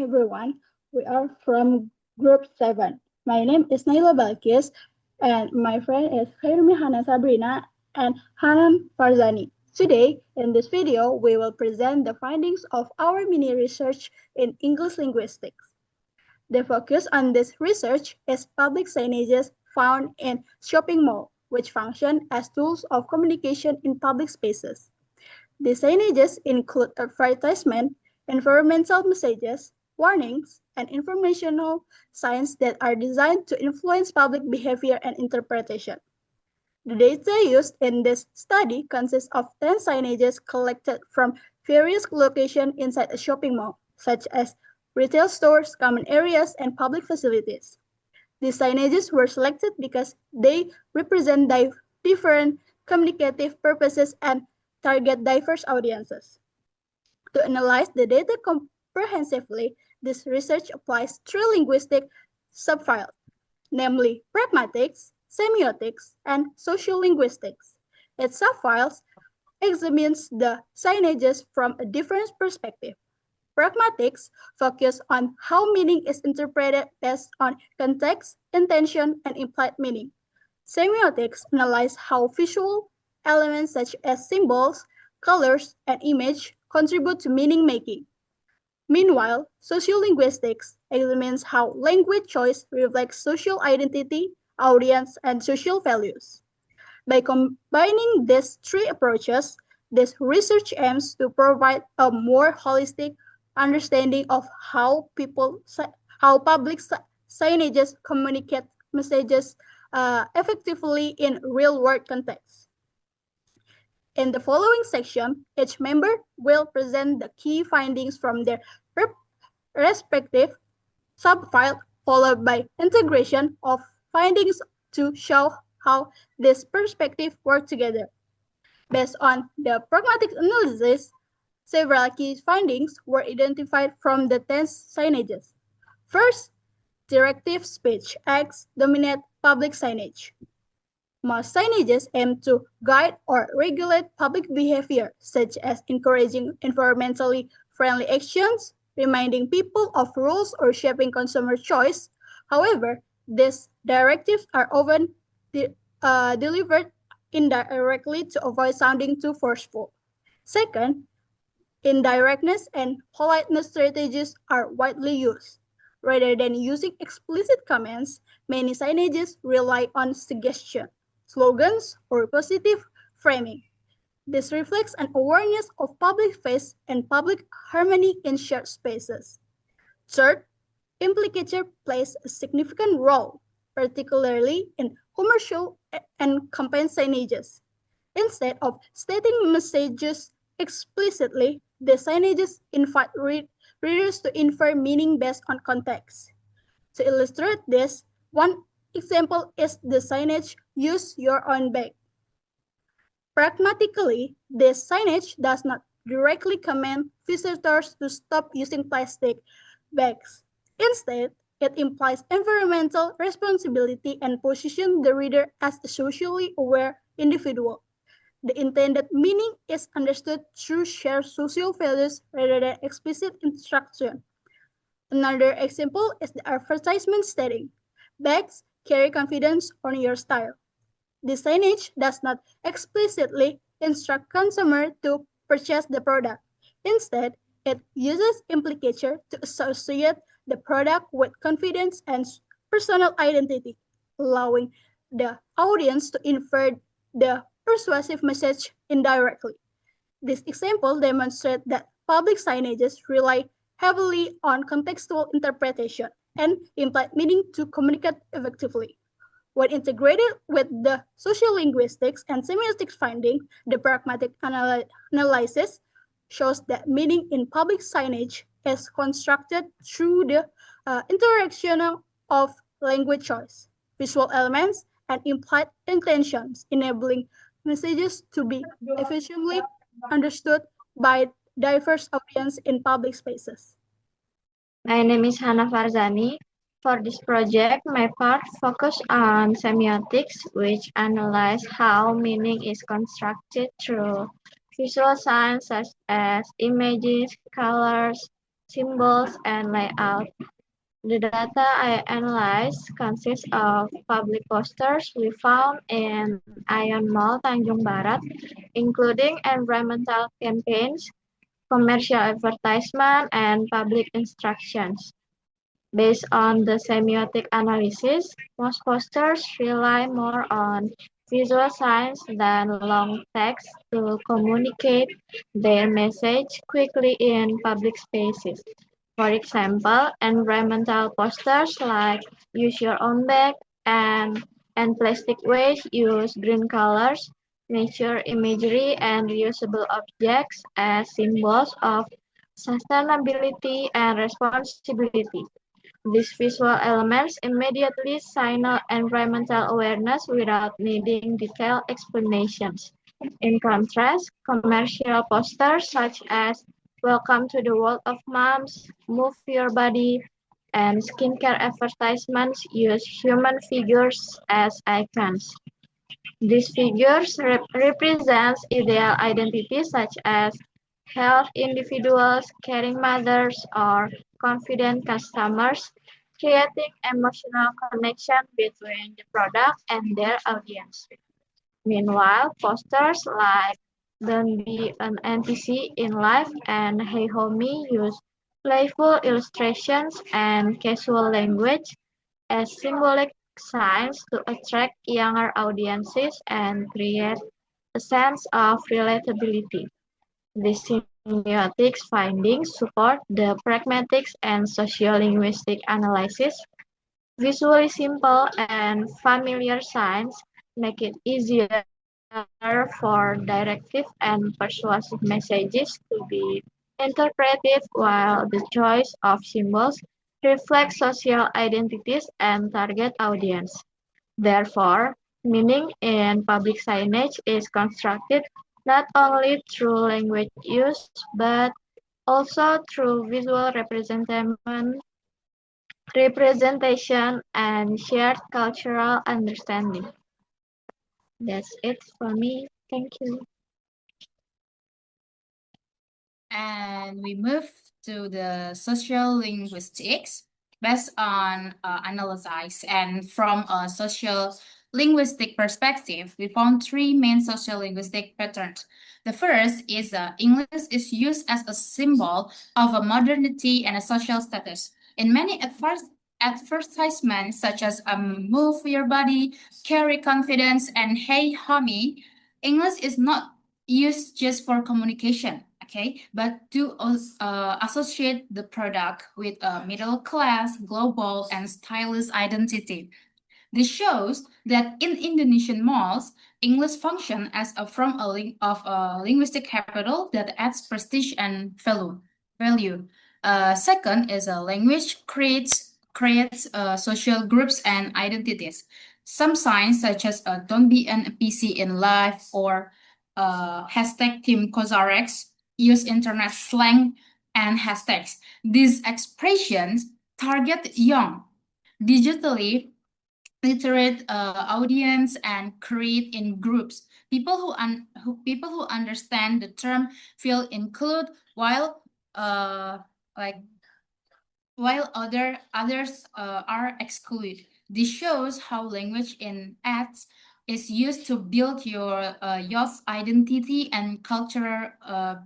everyone. We are from Group 7. My name is Naila Balkis, and my friend is Khairumi Hana Sabrina and Hanan Farzani. Today, in this video, we will present the findings of our mini research in English linguistics. The focus on this research is public signages found in shopping malls, which function as tools of communication in public spaces. The signages include advertisement, environmental messages, warnings, and informational signs that are designed to influence public behavior and interpretation. The data used in this study consists of 10 signages collected from various locations inside a shopping mall, such as retail stores, common areas, and public facilities. These signages were selected because they represent different communicative purposes and target diverse audiences. To analyze the data comprehensively, this research applies three linguistic subfields, namely pragmatics, semiotics, and sociolinguistics. Its subfiles examines the signages from a different perspective. Pragmatics focus on how meaning is interpreted based on context, intention, and implied meaning. Semiotics analyze how visual elements such as symbols, colors, and image contribute to meaning making. Meanwhile, sociolinguistics examines how language choice reflects social identity, audience, and social values. By combining these three approaches, this research aims to provide a more holistic understanding of how public signages communicate messages effectively in real-world contexts. In the following section, each member will present the key findings from their respective subfile, followed by integration of findings to show how these perspectives work together. Based on the pragmatic analysis, several key findings were identified from the 10 signages. First, directive speech acts dominate public signage. Most signages aim to guide or regulate public behavior, such as encouraging environmentally friendly actions, reminding people of rules, or shaping consumer choice. However, these directives are often delivered indirectly to avoid sounding too forceful. Second, indirectness and politeness strategies are widely used. Rather than using explicit commands, many signages rely on suggestion, slogans, or positive framing. This reflects an awareness of public face and public harmony in shared spaces. Third, implicature plays a significant role, particularly in commercial and campaign signages. Instead of stating messages explicitly, the signages invite readers to infer meaning based on context. To illustrate this, one example is the signage, "Use your own bag." Pragmatically, this signage does not directly command visitors to stop using plastic bags. Instead, it implies environmental responsibility and positions the reader as a socially aware individual. The intended meaning is understood through shared social values rather than explicit instruction. Another example is the advertisement stating, "Bags carry confidence on your style." The signage does not explicitly instruct consumers to purchase the product. Instead, it uses implicature to associate the product with confidence and personal identity, allowing the audience to infer the persuasive message indirectly. This example demonstrates that public signages rely heavily on contextual interpretation and implied meaning to communicate effectively. When integrated with the sociolinguistics and semiotics finding, the pragmatic analysis shows that meaning in public signage is constructed through the interaction of language choice, visual elements, and implied intentions, enabling messages to be efficiently understood by diverse audience in public spaces. My name is Hana Farzani. For this project, my part focused on semiotics, which analyze how meaning is constructed through visual signs such as images, colors, symbols, and layout. The data I analyzed consists of public posters we found in Ion Mall, Tanjung Barat, including environmental campaigns, commercial advertisement, and public instructions. Based on the semiotic analysis, most posters rely more on visual signs than long text to communicate their message quickly in public spaces. For example, environmental posters like use your own bag and plastic waste use green colors, nature imagery, and reusable objects as symbols of sustainability and responsibility. These visual elements immediately signal environmental awareness without needing detailed explanations. In contrast, commercial posters such as Welcome to the World of Moms, Move Your Body, and skincare advertisements use human figures as icons. These figures represent ideal identities such as health individuals, caring mothers, or confident customers, creating emotional connection between the product and their audience. Meanwhile, posters like Don't Be an NPC in Life and Hey Homie use playful illustrations and casual language as symbolic signs to attract younger audiences and create a sense of relatability. The semiotics findings support the pragmatics and sociolinguistic analysis. Visually simple and familiar signs make it easier for directive and persuasive messages to be interpreted, while the choice of symbols reflects social identities and target audience. Therefore, meaning in public signage is constructed not only through language use but also through visual representation and shared cultural understanding. That's it for me. Thank you. And we move to the social linguistics based on analysis. And from a social linguistic perspective, we found three main social linguistic patterns. The first is English is used as a symbol of a modernity and a social status. In many advertisements, such as Move Your Body, Carry Confidence, and Hey Homie, English is not used just for communication, okay, but to associate the product with a middle class, global, and stylish identity. This shows that in Indonesian malls, English function as a form of a linguistic capital that adds prestige and value. Second is a language creates social groups and identities. Some signs such as "Don't be an PC in life" or hashtag Team Cosrx use internet slang and hashtags. These expressions target young, digitally literate audience and create in groups. People who understand the term feel include while like others are excluded. This shows how language in ads is used to build your youth identity and cultural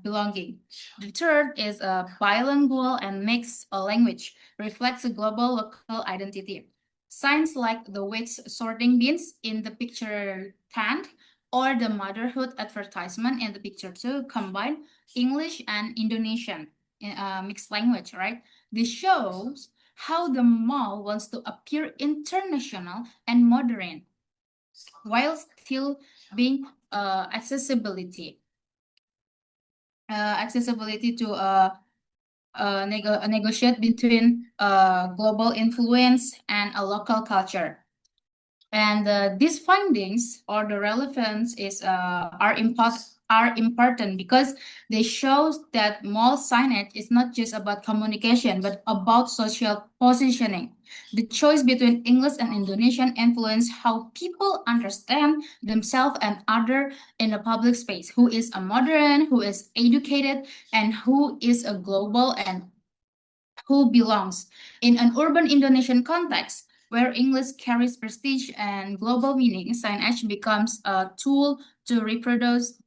belonging. The third is a bilingual and mixed language, reflects a global local identity. Signs like the weights sorting bins in the picture 10 or the motherhood advertisement in the picture 2 combine English and Indonesian mixed language, right? This shows how the mall wants to appear international and modern while still being accessibility to negotiate between global influence and a local culture. And these findings or the relevance are important because they show that mall signage is not just about communication but about social positioning. The choice between English and Indonesian influence how people understand themselves and other in the public space. Who is a modern, who is educated, and who is a global and who belongs. In an urban Indonesian context, where English carries prestige and global meaning, signage becomes a tool to reproduce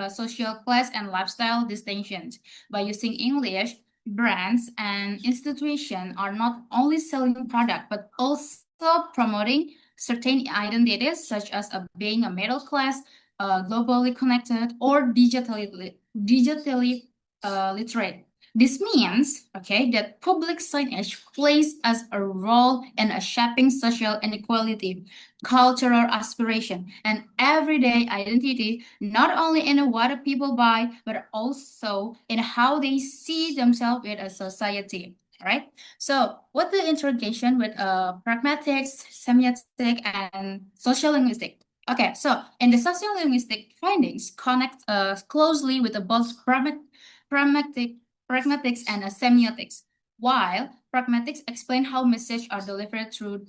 social class and lifestyle distinctions. By using English, brands and institutions are not only selling product but also promoting certain identities, such as being a middle class, globally connected, or digitally literate. This means, okay, that public signage plays as a role in a shaping social inequality, cultural aspiration, and everyday identity, not only in what people buy, but also in how they see themselves in a society. Right. So, what the interrogation with pragmatics, semiotic, and social linguistic? Okay, so in the sociolinguistic findings connect closely with the both pragmatic, pragmatics and semiotics, while pragmatics explain how messages are delivered through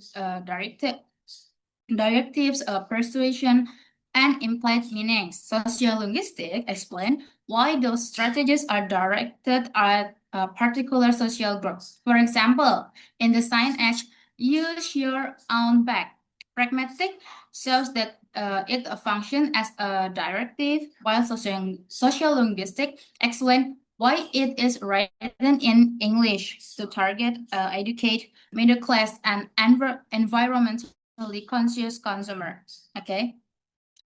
directives, persuasion, and implied meanings. Sociolinguistic explain why those strategies are directed at a particular social group. For example, in the sign edge, use your own back. Pragmatic shows that it functions as a directive, while sociolinguistic explain why it is written in English to target, educate, middle class, and environmentally conscious consumer. Okay.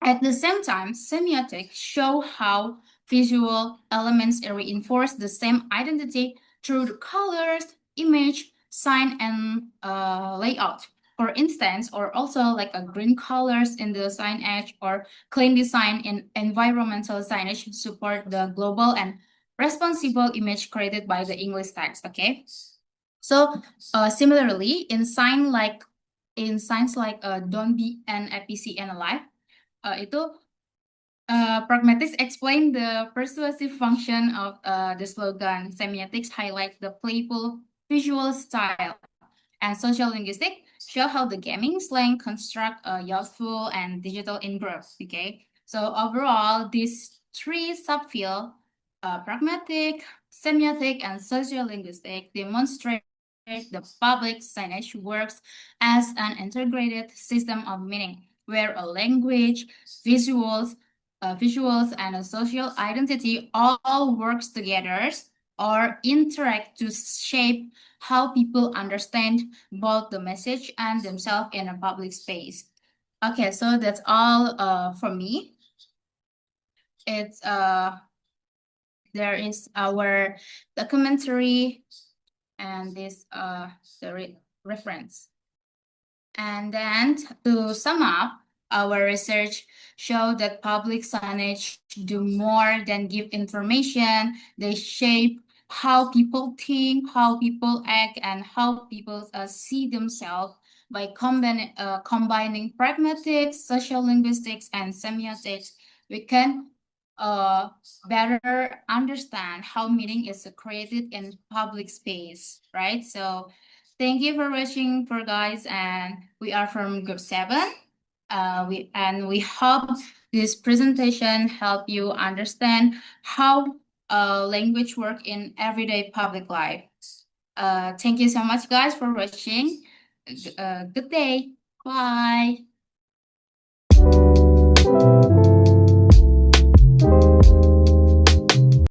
At the same time, semiotics show how visual elements reinforce the same identity through the colors, image, sign, and layout. For instance, or also like a green colors in the sign edge or clean design in environmental signage support the global and responsible image created by the English text. Okay. So similarly, in signs like don't be an APC and alive, itu pragmatics explain the persuasive function of the slogan. Semiotics highlight the playful visual style, and social linguistic show how the gaming slang construct a youthful and digital in-group. Okay, so overall, these three subfield, pragmatic, semiotic, and sociolinguistic, demonstrate the public signage works as an integrated system of meaning, where a language, visuals, visuals, and a social identity all works together or interact to shape how people understand both the message and themselves in a public space. Okay, so that's all for me. It's there is our documentary and this the reference. And then to sum up, our research showed that public signage do more than give information. They shape how people think, how people act, and how people see themselves by combining pragmatics, social linguistics, and semiotics. We can better understand how meaning is created in public space, right? So thank you for watching, for guys, and we are from group 7. We hope this presentation help you understand how language work in everyday public life. Thank you so much, guys, for watching. Good day. Bye.